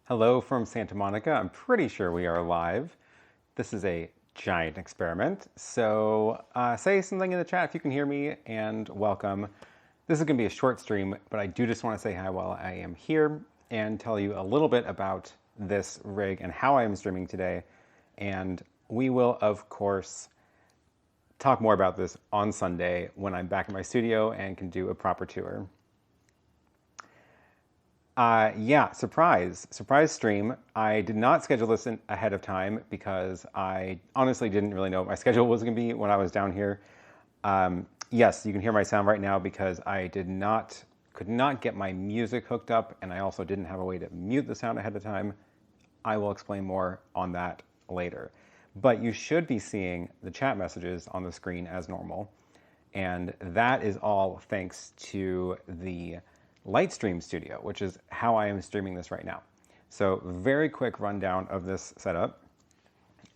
Hello from Santa Monica. I'm pretty sure we are live. This is a giant experiment. So say something in the chat if you can hear me, and welcome. This is going to be a short stream, but I do just want to say hi while I am here and tell you a little bit about this rig and how I am streaming today. And we will, of course, talk more about this on Sunday when I'm back in my studio and can do a proper tour. Yeah, surprise stream. I did not schedule this ahead of time because I honestly didn't really know what my schedule was going to be when I was down here. Yes, you can hear my sound right now because I could not get my music hooked up, and I also didn't have a way to mute the sound ahead of time. I will explain more on that later. But you should be seeing the chat messages on the screen as normal, and that is all thanks to the Lightstream Studio, which is how I am streaming this right now. So very quick rundown of this setup.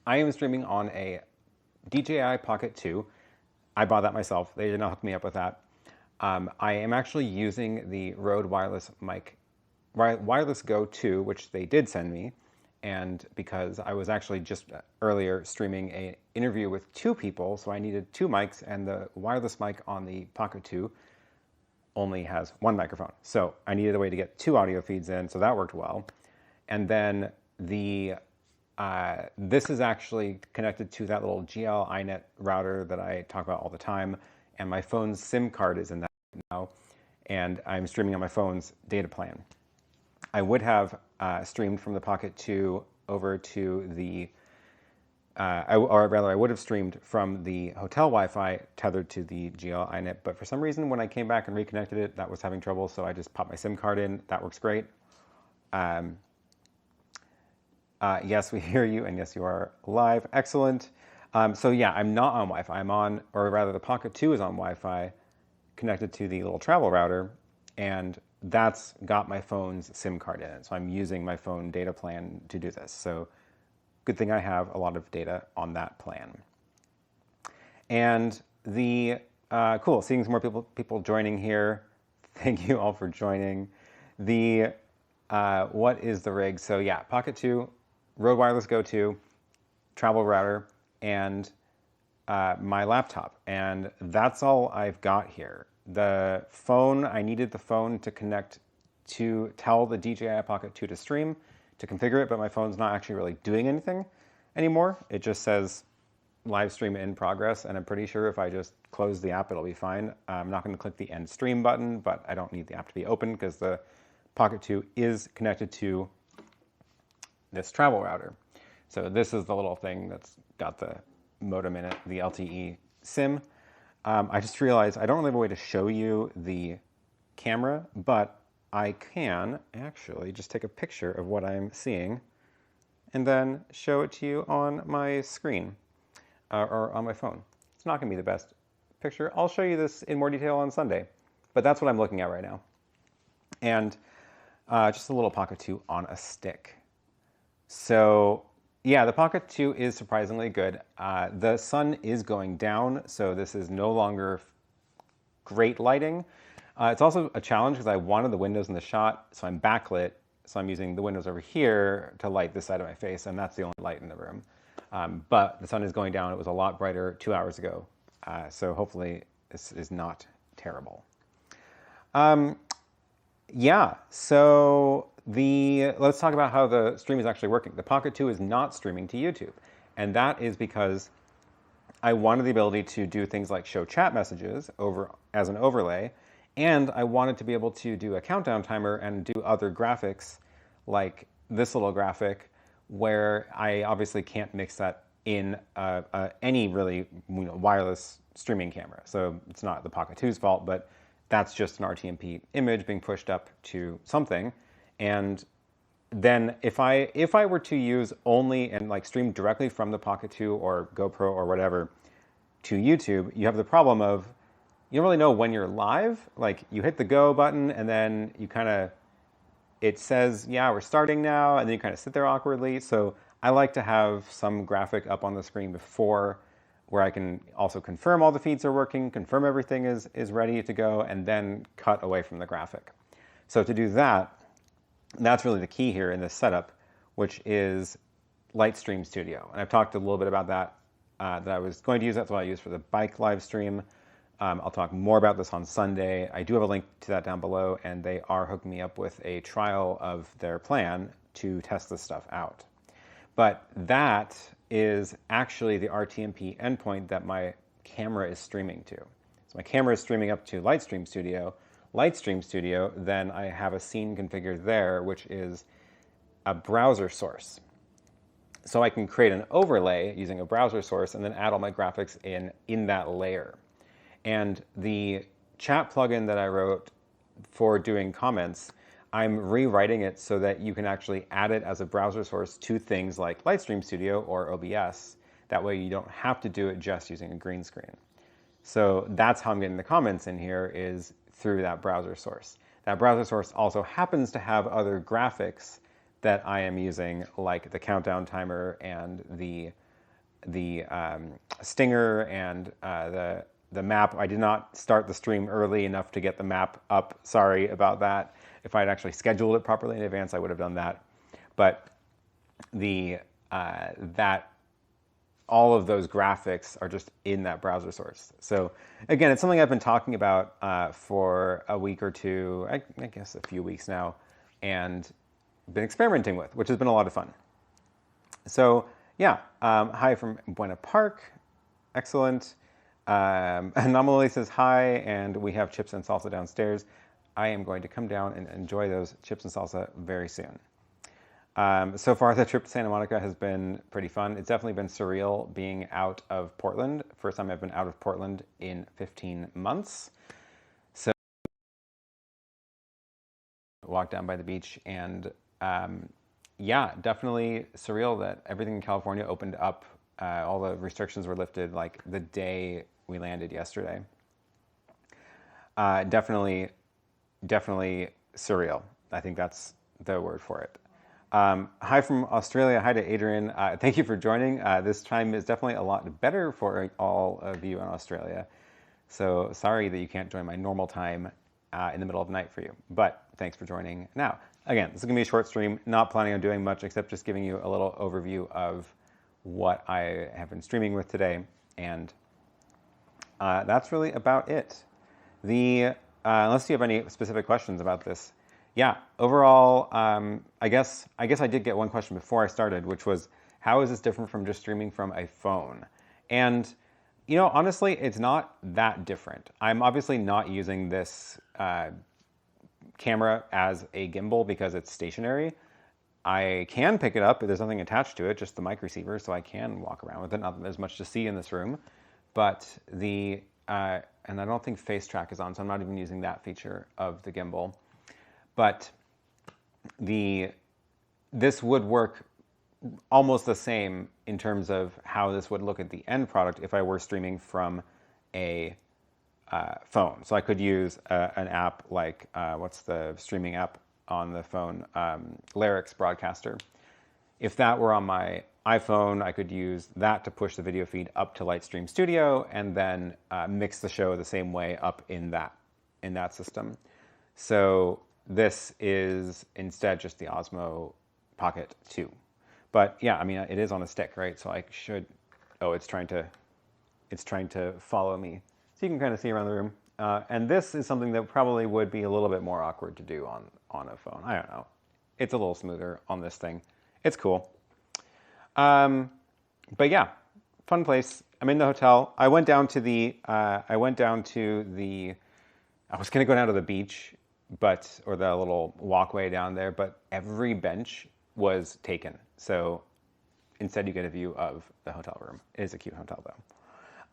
I am streaming on a DJI Pocket II. I bought that myself. They did not hook me up with that. I am actually using the Røde Wireless Go II, which they did send me. And because I was actually just earlier streaming an interview with two people, so I needed two mics, and the wireless mic on the Pocket II only has one microphone. So I needed a way to get two audio feeds in, so that worked well. And then this is actually connected to that little GL.iNet router that I talk about all the time, and my phone's SIM card is in that now, and I'm streaming on my phone's data plan. I would have streamed from the Pocket 2 over to the I would have streamed from the hotel Wi-Fi tethered to the GL.iNet, but for some reason when I came back and reconnected it, that was having trouble, so I just popped my SIM card in. That works great. Yes, we hear you, and yes, you are live. Excellent. So yeah, I'm not on Wi-Fi. I'm on, or rather the Pocket 2 is on Wi-Fi connected to the little travel router, and that's got my phone's SIM card in it. So I'm using my phone data plan to do this. So good thing I have a lot of data on that plan. And the, cool, seeing some more people joining here. Thank you all for joining. The, what is the rig? So yeah, Pocket 2, Røde Wireless Go II, travel router, and my laptop. And that's all I've got here. The phone, I needed the phone to connect to tell the DJI Pocket 2 to stream, to configure it, but my phone's not actually really doing anything anymore. It just says live stream in progress, and I'm pretty sure if I just close the app, it'll be fine. I'm not going to click the end stream button, but I don't need the app to be open because the Pocket 2 is connected to this travel router. So this is the little thing that's got the modem in it, the LTE SIM. I just realized I don't really have a way to show you the camera, but I can actually just take a picture of what I'm seeing and then show it to you on my screen or on my phone. It's not going to be the best picture. I'll show you this in more detail on Sunday, but that's what I'm looking at right now. And just a little Pocket 2 on a stick. So yeah, the Pocket 2 is surprisingly good. The sun is going down, so this is no longer great lighting. It's also a challenge because I wanted the windows in the shot, so I'm backlit. So I'm using the windows over here to light this side of my face, and that's the only light in the room. But the sun is going down. It was a lot brighter 2 hours ago. So hopefully this is not terrible. Yeah, so let's talk about how the stream is actually working. The Pocket 2 is not streaming to YouTube, and that is because I wanted the ability to do things like show chat messages over as an overlay, and I wanted to be able to do a countdown timer and do other graphics like this little graphic where I obviously can't mix that in any really wireless streaming camera. So it's not the Pocket 2's fault, but that's just an RTMP image being pushed up to something. And then if I were to use only and like stream directly from the Pocket 2 or GoPro or whatever to YouTube, you have the problem of you don't really know when you're live. Like you hit the go button and then you kind of, it says, yeah, we're starting now. And then you kind of sit there awkwardly. So I like to have some graphic up on the screen before where I can also confirm all the feeds are working, confirm everything is ready to go, and then cut away from the graphic. So to do that, And that's really the key here in this setup, which is Lightstream Studio. And I've talked a little bit about that, that I was going to use. That's what I use for the bike live stream. I'll talk more about this on Sunday. I do have a link to that down below, and they are hooking me up with a trial of their plan to test this stuff out. But that is actually the RTMP endpoint that my camera is streaming to. So my camera is streaming up to Lightstream Studio. Lightstream Studio, then I have a scene configured there, which is a browser source. So I can create an overlay using a browser source and then add all my graphics in that layer. And the chat plugin that I wrote for doing comments, I'm rewriting it so that you can actually add it as a browser source to things like Lightstream Studio or OBS. That way you don't have to do it just using a green screen. So that's how I'm getting the comments in here, is through that browser source. That browser source also happens to have other graphics that I am using, like the countdown timer and the stinger and the map. I did not start the stream early enough to get the map up. Sorry about that. If I had actually scheduled it properly in advance, I would have done that. But all of those graphics are just in that browser source. So again, it's something I've been talking about for a week or two, I guess a few weeks now, and been experimenting with, which has been a lot of fun. So yeah, hi from Buena Park. Excellent. Anomaly says hi, and we have chips and salsa downstairs. I am going to come down and enjoy those chips and salsa very soon. So far, the trip to Santa Monica has been pretty fun. It's definitely been surreal being out of Portland. First time I've been out of Portland in 15 months. So walk down by the beach, and yeah, definitely surreal that everything in California opened up. All the restrictions were lifted like the day we landed yesterday. Definitely surreal. I think that's the word for it. Hi from Australia. Hi to Adrian. Thank you for joining. This time is definitely a lot better for all of you in Australia. So sorry that you can't join my normal time in the middle of the night for you, but thanks for joining now. Again, this is gonna be a short stream, not planning on doing much except just giving you a little overview of what I have been streaming with today. And that's really about it. Unless you have any specific questions about this. Yeah, overall, I guess I did get one question before I started, which was, how is this different from just streaming from a phone? And, you know, honestly, it's not that different. I'm obviously not using this camera as a gimbal because it's stationary. I can pick it up, but there's nothing attached to it, just the mic receiver, so I can walk around with it. Not as much to see in this room, but and I don't think Face Track is on, so I'm not even using that feature of the gimbal. But this would work almost the same in terms of how this would look at the end product if I were streaming from a phone. So I could use an app like, what's the streaming app on the phone? Lyrics Broadcaster. If that were on my iPhone, I could use that to push the video feed up to Lightstream Studio and then mix the show the same way up in that system. So this is instead just the Osmo Pocket 2. But yeah, I mean, it is on a stick, right? So I should, oh, it's trying to follow me. So you can kind of see around the room. And this is something that probably would be a little bit more awkward to do on a phone. I don't know. It's a little smoother on this thing. It's cool. But yeah, fun place. I'm in the hotel. I was gonna go down to the beach, or the little walkway down there, but every bench was taken. So instead you get a view of the hotel room. It is a cute hotel though.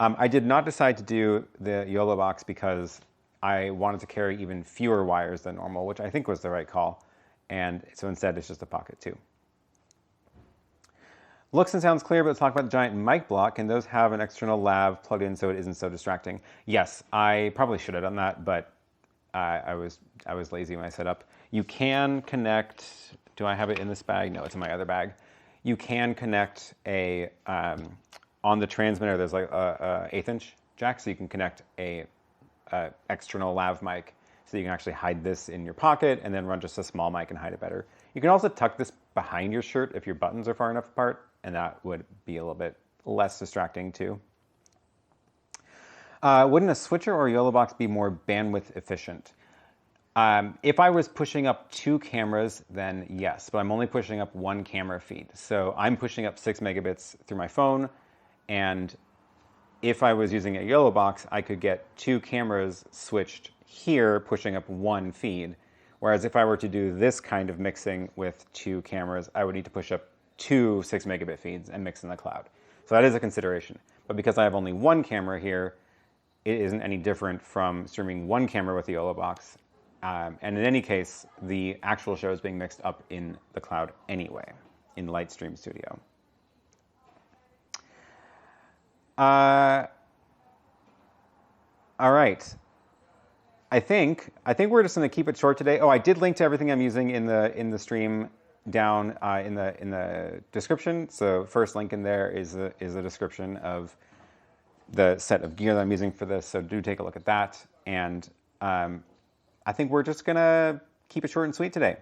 I did not decide to do the YOLO box because I wanted to carry even fewer wires than normal, which I think was the right call. And so instead it's just a Pocket 2. Looks and sounds clear, but let's talk about the giant mic block. Can those have an external lav plugged in so it isn't so distracting? Yes, I probably should have done that, but I was lazy when I set up. You can connect, do I have it in this bag? No, it's in my other bag. You can connect on the transmitter, there's like a 1/8" jack, so you can connect a external lav mic. So you can actually hide this in your pocket and then run just a small mic and hide it better. You can also tuck this behind your shirt if your buttons are far enough apart, and that would be a little bit less distracting too. Wouldn't a switcher or a YOLO box be more bandwidth efficient? If I was pushing up 2 cameras, then yes, but I'm only pushing up 1 camera feed. So I'm pushing up 6 megabits through my phone, and if I was using a YOLO box, I could get 2 cameras switched here, pushing up 1 feed. Whereas if I were to do this kind of mixing with 2 cameras, I would need to push up 2 6 megabit feeds and mix in the cloud. So that is a consideration. But because I have only 1 camera here, it isn't any different from streaming 1 camera with the YOLO box. And in any case, the actual show is being mixed up in the cloud anyway, in Lightstream Studio. All right. I think we're just going to keep it short today. Oh, I did link to everything I'm using in the stream down in the description. So first link in there is a description of the set of gear that I'm using for this. So do take a look at that. And I think we're just going to keep it short and sweet today.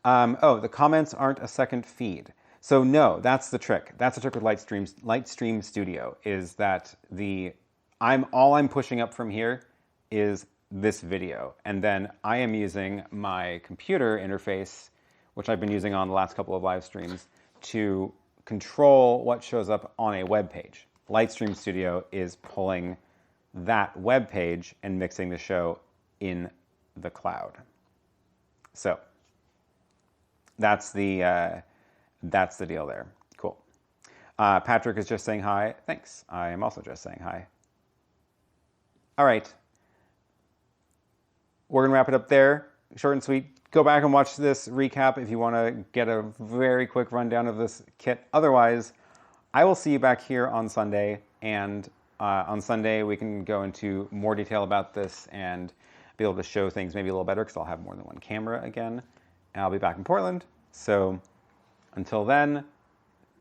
Oh, the comments aren't a second feed. So no, that's the trick. That's the trick with Lightstream Studio, is that all I'm pushing up from here is this video. And then I am using my computer interface, which I've been using on the last couple of live streams, to control what shows up on a web page. Lightstream Studio is pulling that web page and mixing the show in the cloud. So that's the deal there. Cool. Patrick is just saying hi. Thanks. I am also just saying hi. All right. We're going to wrap it up there. Short and sweet. Go back and watch this recap if you want to get a very quick rundown of this kit. Otherwise, I will see you back here on Sunday. And on Sunday, we can go into more detail about this and be able to show things maybe a little better because I'll have more than 1 camera again. And I'll be back in Portland. So until then,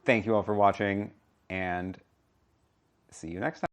thank you all for watching and see you next time.